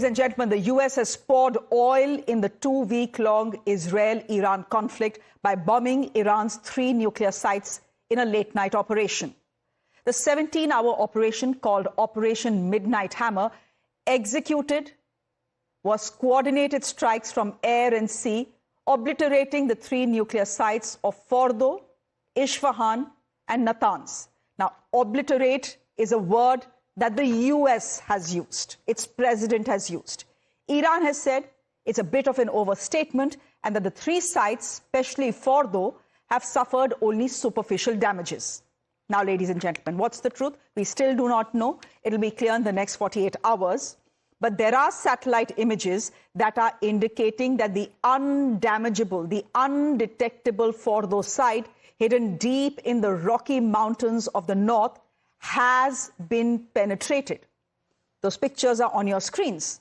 Ladies and gentlemen, the US has poured oil in the 2-week-long Israel-Iran conflict by bombing Iran's 3 nuclear sites in a late-night operation. The 17-hour operation, called Operation Midnight Hammer, was coordinated strikes from air and sea, obliterating the 3 nuclear sites of Fordow, Isfahan and Natanz. Now, obliterate is a word that the US has used, its president has used. Iran has said it's a bit of an overstatement and that the 3 sites, especially Fordow, have suffered only superficial damages. Now, ladies and gentlemen, what's the truth? We still do not know. It'll be clear in the next 48 hours. But there are satellite images that are indicating that the undamageable, the undetectable Fordow site, hidden deep in the Rocky Mountains of the north, has been penetrated. Those pictures are on your screens.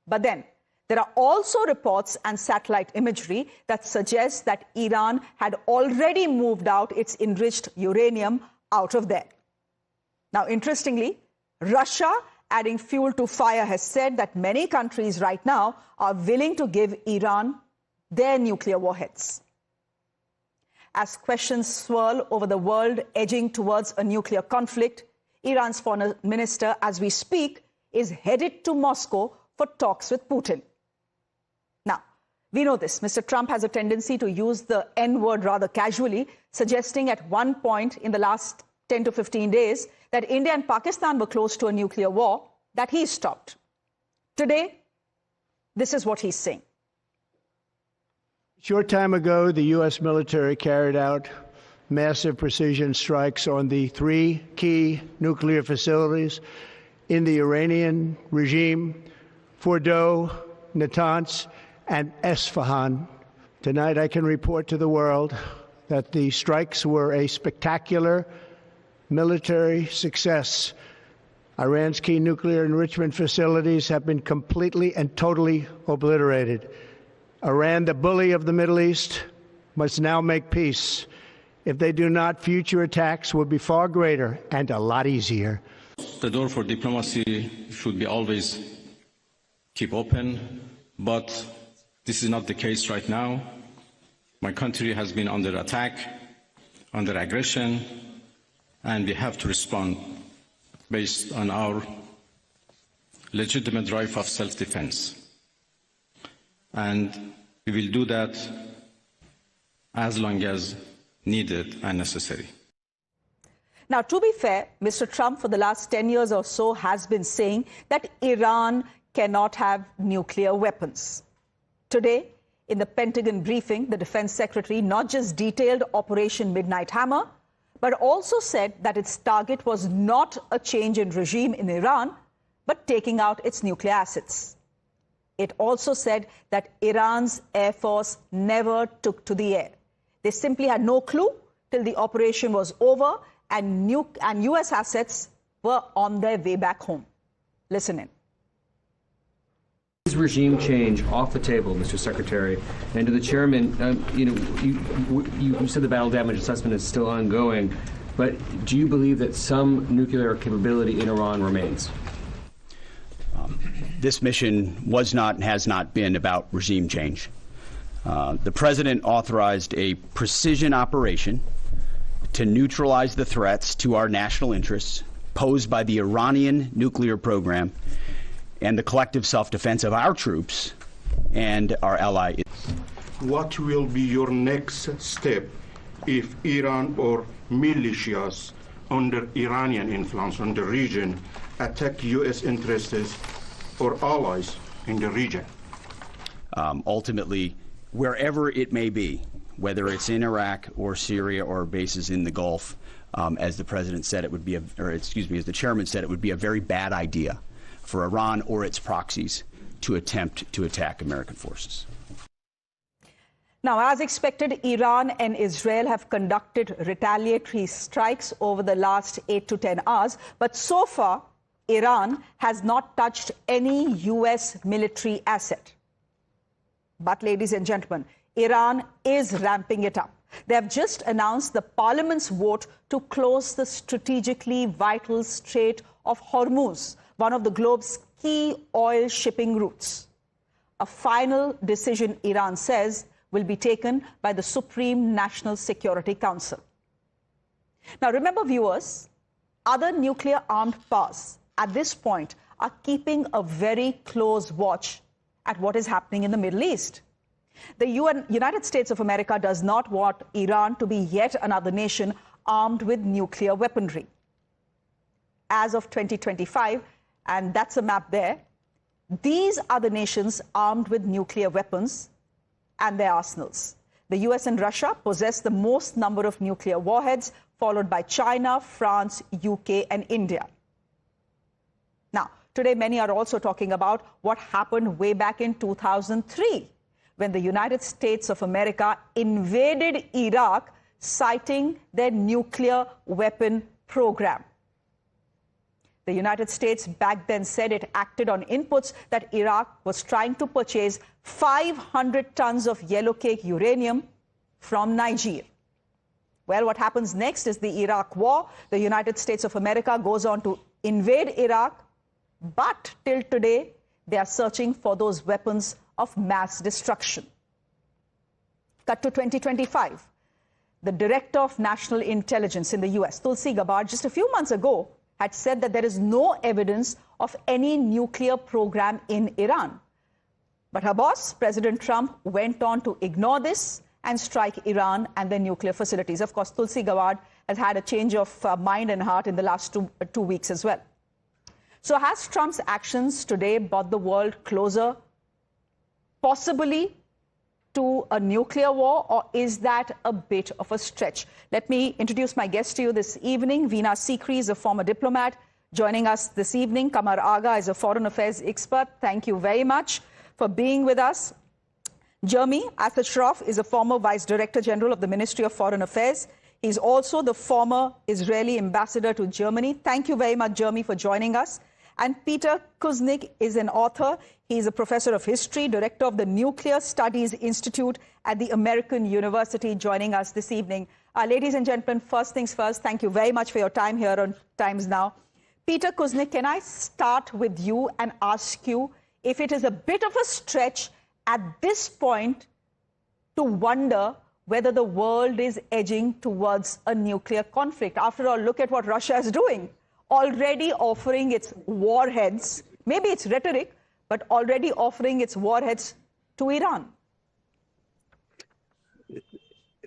But then there are also reports and satellite imagery that suggests that Iran had already moved out its enriched uranium out of there. Now, interestingly, Russia, adding fuel to fire, has said that many countries right now are willing to give Iran their nuclear warheads. As questions swirl over the world edging towards a nuclear conflict, Iran's foreign minister, as we speak, is headed to Moscow for talks with Putin. Now, we know this. Mr. Trump has a tendency to use the N-word rather casually, suggesting at one point in the last 10 to 15 days that India and Pakistan were close to a nuclear war that he stopped. Today, this is what he's saying. A short time ago, the U.S. military carried out massive precision strikes on the 3 key nuclear facilities in the Iranian regime, Fordow, Natanz, and Isfahan. Tonight, I can report to the world that the strikes were a spectacular military success. Iran's key nuclear enrichment facilities have been completely and totally obliterated. Iran, the bully of the Middle East, must now make peace. If they do not, future attacks will be far greater and a lot easier. The door for diplomacy should be always keep open, but this is not the case right now. My country has been under attack, under aggression, and we have to respond based on our legitimate right of self-defense. And we will do that as long as needed and necessary. Now, to be fair, Mr. Trump for the last 10 years or so has been saying that Iran cannot have nuclear weapons. Today, in the Pentagon briefing, the Defense Secretary not just detailed Operation Midnight Hammer, but also said that its target was not a change in regime in Iran, but taking out its nuclear assets. It also said that Iran's Air Force never took to the air. They simply had no clue till the operation was over and U.S. assets were on their way back home. Listen in. Is regime change off the table, Mr. Secretary? And to the chairman, you said the battle damage assessment is still ongoing, but do you believe that some nuclear capability in Iran remains? This mission was not and has not been about regime change. The president authorized a precision operation to neutralize the threats to our national interests posed by the Iranian nuclear program and the collective self-defense of our troops and our ally. What will be your next step if Iran or militias under Iranian influence in the region attack U.S. interests or allies in the region? Ultimately, wherever it may be, whether it's in Iraq or Syria or bases in the Gulf, as the president said, it would be as the chairman said, it would be a very bad idea for Iran or its proxies to attempt to attack American forces. Now, as expected, Iran and Israel have conducted retaliatory strikes over the last 8 to 10 hours. But so far, Iran has not touched any U.S. military asset. But, ladies and gentlemen, Iran is ramping it up. They have just announced the parliament's vote to close the strategically vital Strait of Hormuz, one of the globe's key oil shipping routes. A final decision, Iran says, will be taken by the Supreme National Security Council. Now, remember, viewers, other nuclear-armed powers at this point are keeping a very close watch at what is happening in the Middle East. The United States of America does not want Iran to be yet another nation armed with nuclear weaponry. As of 2025, and that's a map there, these are the nations armed with nuclear weapons and their arsenals. The US and Russia possess the most number of nuclear warheads, followed by China, France, UK, and India. Now, today many are also talking about what happened way back in 2003, when the United States of America invaded Iraq, citing their nuclear weapon program. The United States back then said it acted on inputs that Iraq was trying to purchase 500 tons of yellowcake uranium from Niger. Well, what happens next is the Iraq War. The United States of America goes on to invade Iraq, but till today, they are searching for those weapons of mass destruction. Cut to 2025. The Director of National Intelligence in the US, Tulsi Gabbard, just a few months ago, had said that there is no evidence of any nuclear program in Iran. But her boss, President Trump, went on to ignore this and strike Iran and their nuclear facilities. Of course, Tulsi Gabbard has had a change of mind and heart in the last two weeks as well. So has Trump's actions today brought the world closer, possibly, to a nuclear war, or is that a bit of a stretch? Let me introduce my guest to you this evening. Veena Sikri is a former diplomat joining us this evening. Qamar Agha is a foreign affairs expert. Thank you very much for being with us. Jeremy Ashraf is a former Vice Director General of the Ministry of Foreign Affairs. He's also the former Israeli ambassador to Germany. Thank you very much, Jeremy, for joining us. And Peter Kuznick is an author. He's a professor of history, director of the Nuclear Studies Institute at the American University, joining us this evening. Ladies and gentlemen, first things first, thank you very much for your time here on Times Now. Peter Kuznick, can I start with you and ask you if it is a bit of a stretch at this point to wonder whether the world is edging towards a nuclear conflict? After all, look at what Russia is doing. Already offering its warheads, maybe it's rhetoric, but already offering its warheads to Iran.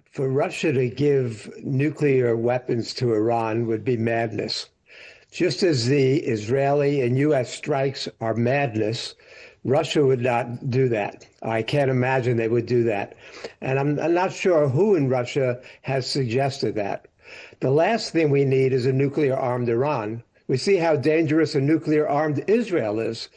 For Russia to give nuclear weapons to Iran would be madness. Just as the Israeli and U.S. strikes are madness, Russia would not do that. I can't imagine they would do that. And I'm not sure who in Russia has suggested that. The last thing we need is a nuclear-armed Iran. We see how dangerous a nuclear-armed Israel is.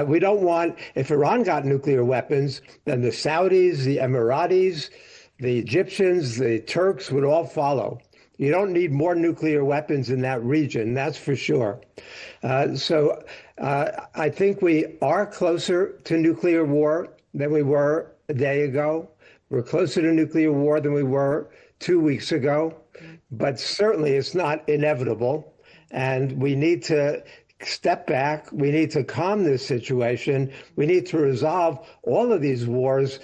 We don't want, if Iran got nuclear weapons, then the Saudis, the Emiratis, the Egyptians, the Turks would all follow. You don't need more nuclear weapons in that region, that's for sure. So I think we are closer to nuclear war than we were a day ago. We're closer to nuclear war than we were 2 weeks ago. But certainly it's not inevitable, and we need to step back. We need to calm this situation. We need to resolve all of these wars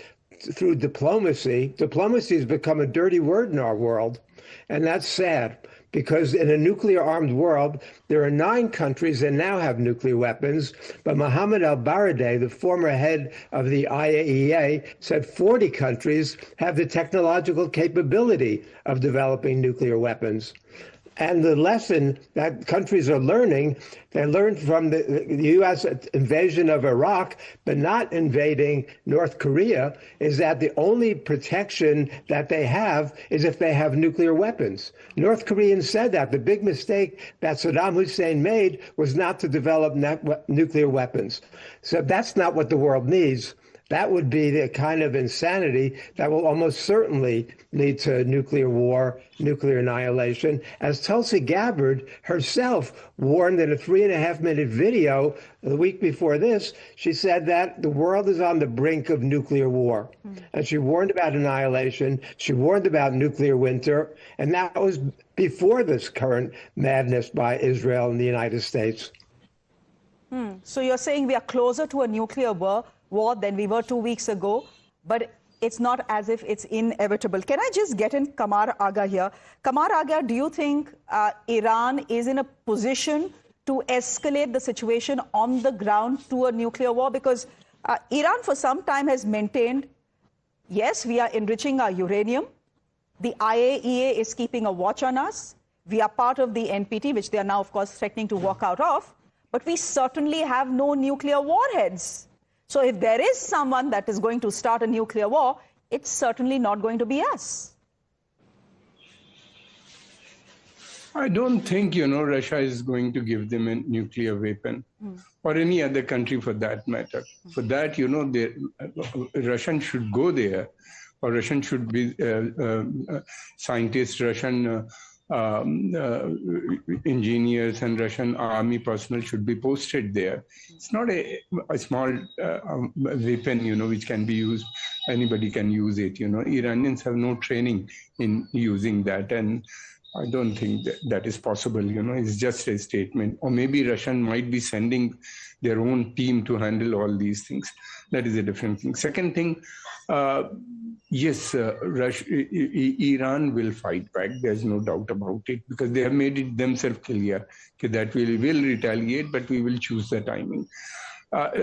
through diplomacy. Diplomacy has become a dirty word in our world, and that's sad, because in a nuclear-armed world, there are 9 countries that now have nuclear weapons, but Mohammed al-Baradei, the former head of the IAEA, said 40 countries have the technological capability of developing nuclear weapons. And the lesson that countries are learning, they learned from the U.S. invasion of Iraq, but not invading North Korea, is that the only protection that they have is if they have nuclear weapons. North Koreans said that. The big mistake that Saddam Hussein made was not to develop nuclear weapons. So that's not what the world needs. That would be the kind of insanity that will almost certainly lead to nuclear war, nuclear annihilation. As Tulsi Gabbard herself warned in a 3.5-minute video the week before this, she said that the world is on the brink of nuclear war. And she warned about annihilation. She warned about nuclear winter. And that was before this current madness by Israel and the United States. So you're saying we are closer to a nuclear war than we were 2 weeks ago, but it's not as if it's inevitable. Can I just get in Qamar Agha here? Qamar Agha, do you think Iran is in a position to escalate the situation on the ground to a nuclear war? Because Iran for some time has maintained, yes, we are enriching our uranium. The IAEA is keeping a watch on us. We are part of the NPT, which they are now, of course, threatening to walk out of. But we certainly have no nuclear warheads. So if there is someone that is going to start a nuclear war, it's certainly not going to be us. I don't think, Russia is going to give them a nuclear weapon, or any other country for that matter. For that, Russians should go there, or Russian should be scientists, Russian engineers and Russian army personnel should be posted there. It's not a small weapon, which can be used. Anybody can use it. Iranians have no training in using that, and I don't think that is possible. It's just a statement. Or maybe Russian might be sending their own team to handle all these things. That is a different thing. Second thing, yes, Iran will fight back. There's no doubt about it, because they have made it themselves clear that we will retaliate, but we will choose the timing.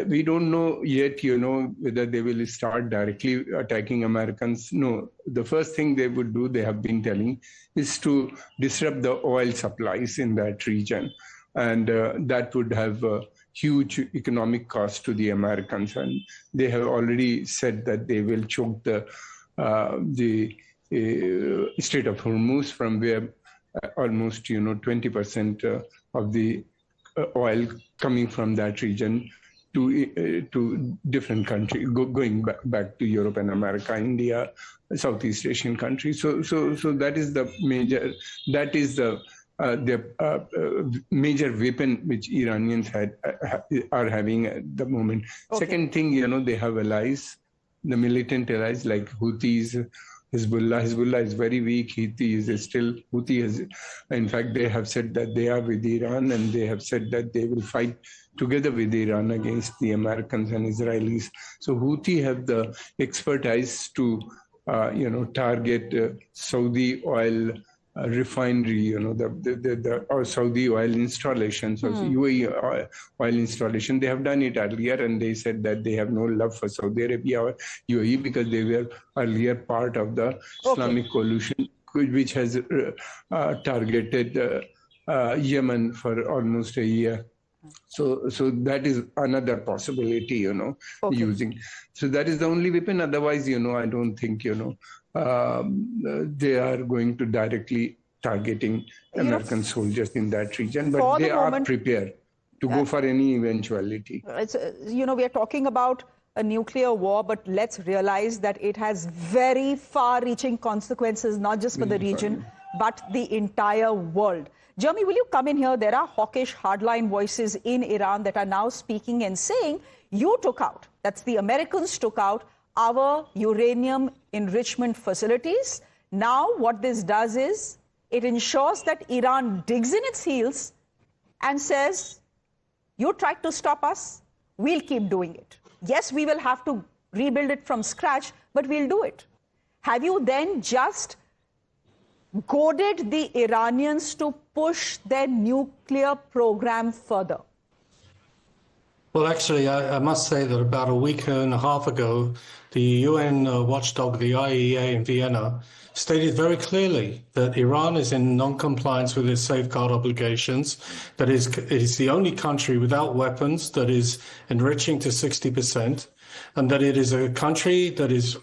We don't know yet, whether they will start directly attacking Americans. No, the first thing they would do, they have been telling, is to disrupt the oil supplies in that region. And that would have a huge economic cost to the Americans. And they have already said that they will choke the Strait of Hormuz, from where almost, 20% of the oil coming from that region to different countries, going back to Europe and America, India, Southeast Asian countries. So that is the major. That is the major weapon which Iranians are having at the moment. Okay. Second thing, they have allies, the militant allies like Houthis, Hezbollah. Hezbollah is very weak. Houthi is, in fact, they have said that they are with Iran, and they have said that they will fight together with Iran against the Americans and Israelis. So Houthi have the expertise to, target Saudi oil refinery, or Saudi oil installations, or UAE oil installation. They have done it earlier, and they said that they have no love for Saudi Arabia or UAE because they were earlier part of the Islamic coalition, which has targeted Yemen for almost a year. So that is another possibility, using. So that is the only weapon. Otherwise, I don't think, they are going to directly targeting American soldiers in that region, but they are prepared to go for any eventuality. We are talking about a nuclear war, but let's realize that it has very far-reaching consequences, not just for the region, but the entire world. Jeremy, will you come in here? There are hawkish hardline voices in Iran that are now speaking and saying, you took out, that's the Americans took out our uranium enrichment facilities. Now what this does is, it ensures that Iran digs in its heels and says, you tried to stop us, we'll keep doing it. Yes, we will have to rebuild it from scratch, but we'll do it. Have you then just goaded the Iranians to push their nuclear program further? Well, actually, I must say that about a week and a half ago, the UN watchdog, the IAEA in Vienna, stated very clearly that Iran is in non-compliance with its safeguard obligations, that it is the only country without weapons that is enriching to 60%, and that it is a country that is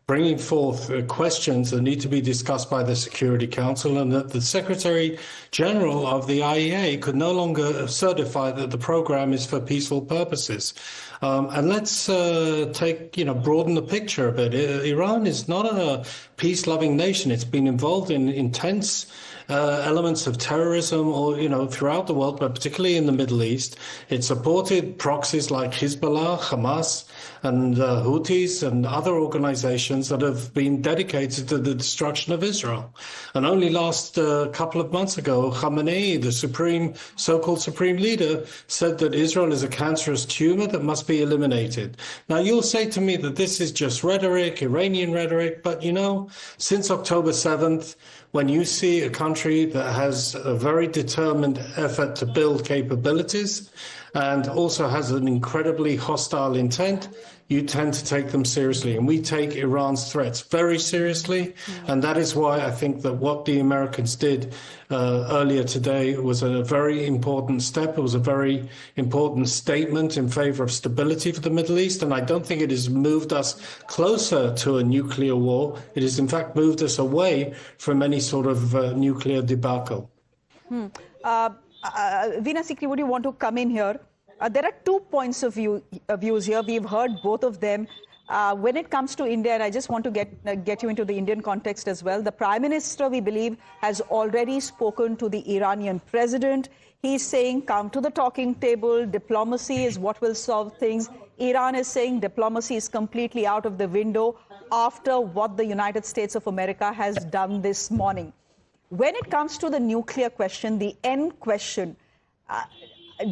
bringing forth questions that need to be discussed by the Security Council, and that the Secretary General of the IAEA could no longer certify that the program is for peaceful purposes. And let's broaden the picture a bit. Iran is not a peace-loving nation. It's been involved in intense elements of terrorism, or throughout the world, but particularly in the Middle East. It supported proxies like Hezbollah, Hamas, and Houthis, and other organizations that have been dedicated to the destruction of Israel. And only last couple of months ago, Khamenei, the so-called supreme leader, said that Israel is a cancerous tumor that must be eliminated. Now, you'll say to me that this is just rhetoric, Iranian rhetoric, but since October 7th, when you see a country that has a very determined effort to build capabilities and also has an incredibly hostile intent, you tend to take them seriously. And we take Iran's threats very seriously. And that is why I think that what the Americans did earlier today was a very important step. It was a very important statement in favor of stability for the Middle East. And I don't think it has moved us closer to a nuclear war. It has, in fact, moved us away from any sort of nuclear debacle. Veena Sikri, would you want to come in here? There are 2 points of views here. We've heard both of them. When it comes to India, and I just want to get you into the Indian context as well, the Prime Minister, we believe, has already spoken to the Iranian president. He's saying, come to the talking table. Diplomacy is what will solve things. Iran is saying diplomacy is completely out of the window after what the United States of America has done this morning. When it comes to the nuclear question, the end question,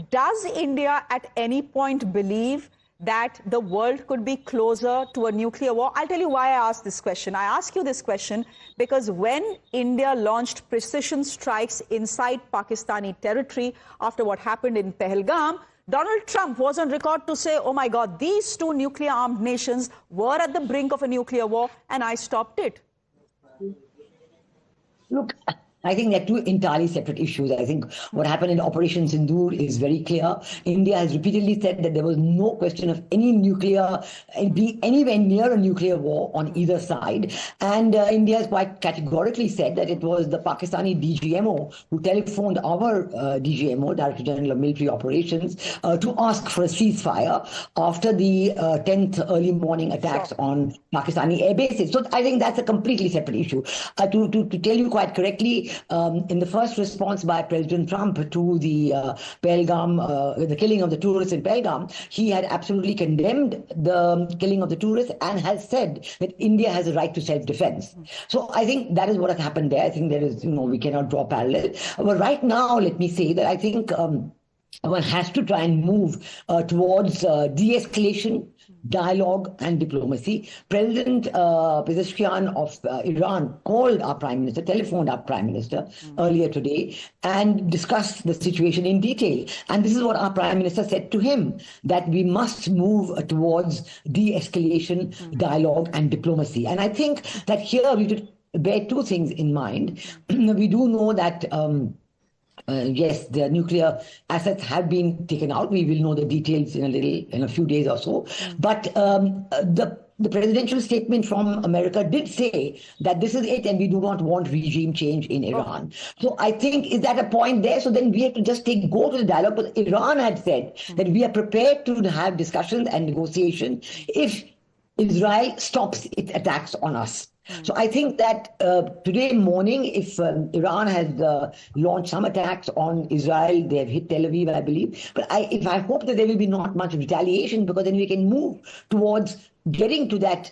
does India at any point believe that the world could be closer to a nuclear war? I'll tell you why I ask this question. I ask you this question because when India launched precision strikes inside Pakistani territory after what happened in Pahalgam, Donald Trump was on record to say, oh my God, these two nuclear-armed nations were at the brink of a nuclear war, and I stopped it. Look, I think they're two entirely separate issues. I think what happened in Operation Sindoor is very clear. India has repeatedly said that there was no question of any nuclear, being anywhere near a nuclear war on either side. And India has quite categorically said that it was the Pakistani DGMO who telephoned our DGMO, Director General of Military Operations, to ask for a ceasefire after the 10th early morning attacks on Pakistani air bases. So I think that's a completely separate issue. To tell you quite correctly, in the first response by President Trump to the the killing of the tourists in Pahalgam, he had absolutely condemned the killing of the tourists and has said that India has a right to self-defense. So I think that is what has happened there. I think there is, we cannot draw parallel. But right now, let me say that I think one has to try and move towards de-escalation, dialogue and diplomacy. President Pezeshkian of Iran called our Prime Minister, telephoned our Prime Minister earlier today and discussed the situation in detail. And this is what our Prime Minister said to him, that we must move towards de-escalation, dialogue and diplomacy. And I think that here we should bear two things in mind. We do know that yes, the nuclear assets have been taken out. We will know the details in a few days or so. But the presidential statement from America did say that this is it and we do not want regime change in Iran. So I think, is that a point there? So then we have to just go to the dialogue. But Iran had said that we are prepared to have discussions and negotiation if Israel stops its attacks on us. So I think that today morning, if Iran has launched some attacks on Israel, they have hit Tel Aviv, I believe. But I hope that there will be not much retaliation, because then we can move towards getting to that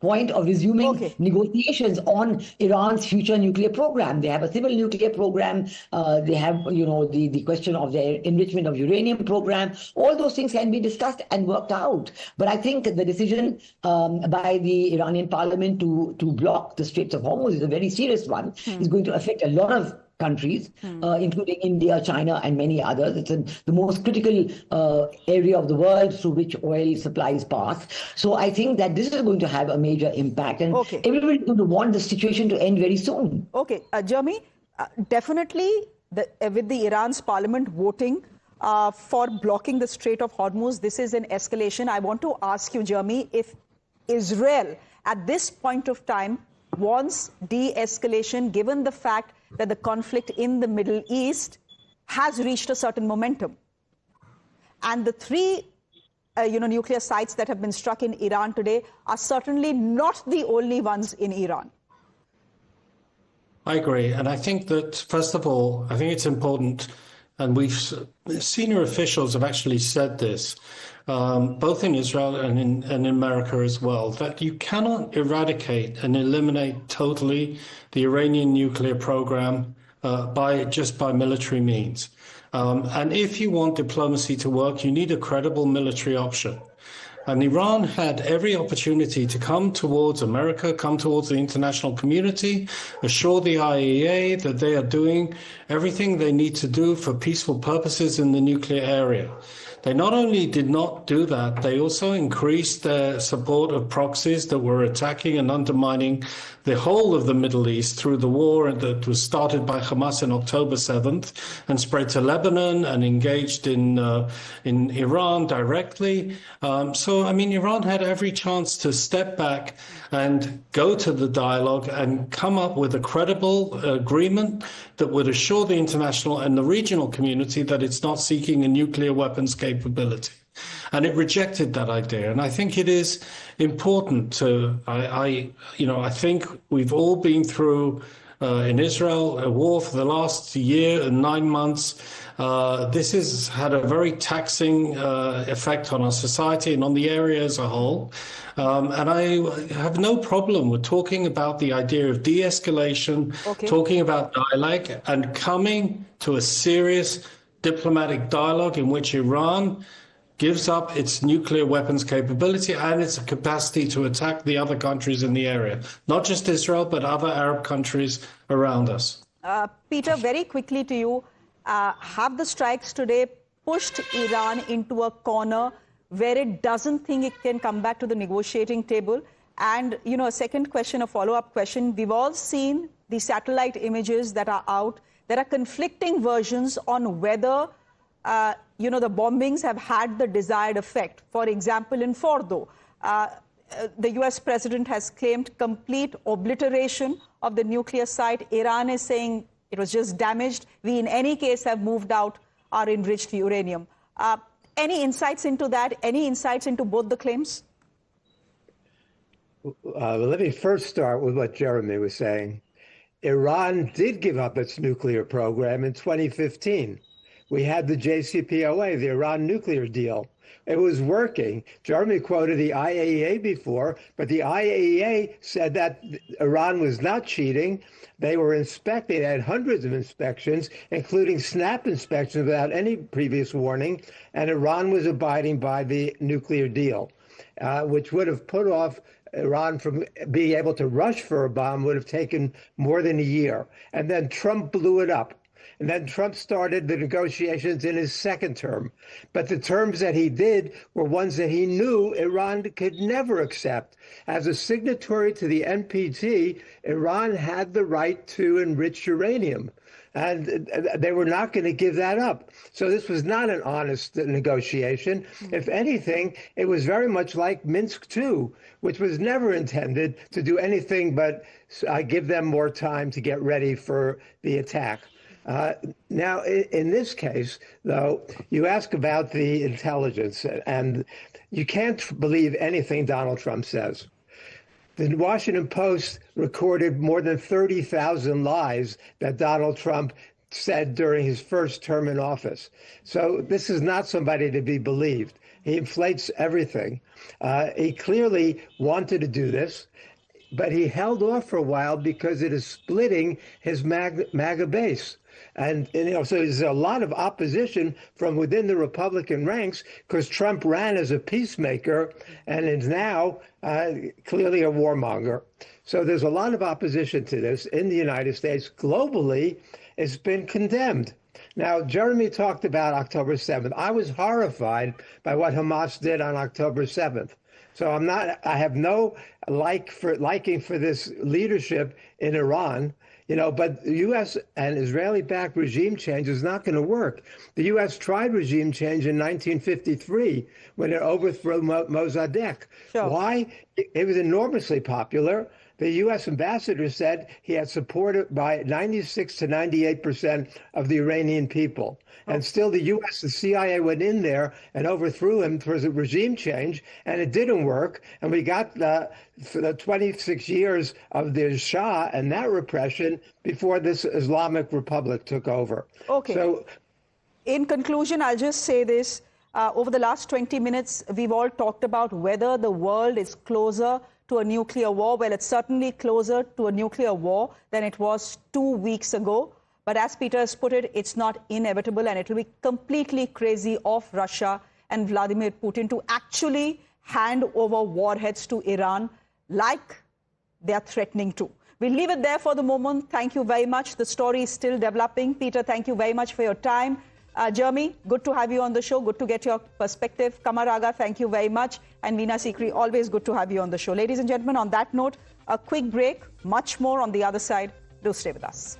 point of resuming negotiations on Iran's future nuclear program. They have a civil nuclear program. They have, the question of their enrichment of uranium program. All those things can be discussed and worked out. But I think the decision by the Iranian parliament to block the Straits of Hormuz is a very serious one. It's going to affect a lot of countries, including India, China, and many others. It's the most critical area of the world through which oil supplies pass. So I think that this is going to have a major impact, and everybody is going to want the situation to end very soon. Okay, Jeremy, definitely with the Iran's parliament voting for blocking the Strait of Hormuz, this is an escalation. I want to ask you, Jeremy, if Israel at this point of time wants de-escalation, given the fact that the conflict in the Middle East has reached a certain momentum. And the three nuclear sites that have been struck in Iran today are certainly not the only ones in Iran. I agree. And I think that, first of all, I think it's important, and senior officials have actually said this, both in Israel and in America as well, that you cannot eradicate and eliminate totally the Iranian nuclear program just by military means. And if you want diplomacy to work, you need a credible military option. And Iran had every opportunity to come towards America, come towards the international community, assure the IAEA that they are doing everything they need to do for peaceful purposes in the nuclear area. They not only did not do that, they also increased their support of proxies that were attacking and undermining the whole of the Middle East through the war that was started by Hamas on October 7th and spread to Lebanon and engaged in Iran directly. So, I mean, Iran had every chance to step back and go to the dialogue and come up with a credible agreement that would assure the international and the regional community that it's not seeking a nuclear weapons capability. And it rejected that idea. And I think it is important to, I think we've all been through in Israel a war for the last year and 9 months. This has had a very taxing effect on our society and on the area as a whole. And I have no problem with talking about the idea of de-escalation, talking about dialogue, and coming to a serious diplomatic dialogue in which Iran gives up its nuclear weapons capability and its capacity to attack the other countries in the area, not just Israel, but other Arab countries around us. Peter, very quickly to you, have the strikes today pushed Iran into a corner where it doesn't think it can come back to the negotiating table? And, you know, a second question, a follow-up question. We've all seen the satellite images that are out. There are conflicting versions on whether the bombings have had the desired effect. For example, in Fordow, the US president has claimed complete obliteration of the nuclear site. Iran is saying it was just damaged. We, in any case, have moved out our enriched uranium. Any insights into that? Any insights into both the claims? Let me first start with what Jeremy was saying. Iran did give up its nuclear program in 2015. We had the JCPOA, the Iran nuclear deal. It was working. Jeremy quoted the IAEA before, but the IAEA said that Iran was not cheating. They were inspecting, they had hundreds of inspections, including snap inspections without any previous warning, and Iran was abiding by the nuclear deal, which would have put off Iran from being able to rush for a bomb, would have taken more than a year. And then Trump blew it up. And then Trump started the negotiations in his second term. But the terms that he did were ones that he knew Iran could never accept. As a signatory to the NPT, Iran had the right to enrich uranium. And they were not going to give that up. So this was not an honest negotiation. If anything, it was very much like Minsk II, which was never intended to do anything but give them more time to get ready for the attack. Now, in this case, though, you ask about the intelligence, and you can't believe anything Donald Trump says. The Washington Post recorded more than 30,000 lies that Donald Trump said during his first term in office. So this is not somebody to be believed. He inflates everything. He clearly wanted to do this, but he held off for a while because it is splitting his MAGA base. And so there's a lot of opposition from within the Republican ranks because Trump ran as a peacemaker and is now clearly a warmonger. So there's a lot of opposition to this in the United States. Globally, it's been condemned. Now, Jeremy talked about October 7th. I was horrified by what Hamas did on October 7th. So I have no liking for this leadership in Iran. But the U.S. and Israeli-backed regime change is not going to work. The U.S. tried regime change in 1953 when it overthrew Mossadegh. Sure. Why? It was enormously popular. The U.S. ambassador said he had support by 96 to 98% of the Iranian people. And still the U.S., the CIA went in there and overthrew him for the regime change, and it didn't work. And we got for the 26 years of the Shah and that repression before this Islamic Republic took over. Okay. So, in conclusion, I'll just say this. Over the last 20 minutes, we've all talked about whether the world is closer to a nuclear war. Well, it's certainly closer to a nuclear war than it was 2 weeks ago. But as Peter has put it, it's not inevitable, and it will be completely crazy of Russia and Vladimir Putin to actually hand over warheads to Iran like they are threatening to. We'll leave it there for the moment. Thank you very much. The story is still developing. Peter, thank you very much for your time. Jeremy, good to have you on the show. Good to get your perspective. Qamar Agha, thank you very much. And Veena Sikri, always good to have you on the show. Ladies and gentlemen, on that note, a quick break. Much more on the other side. Do stay with us.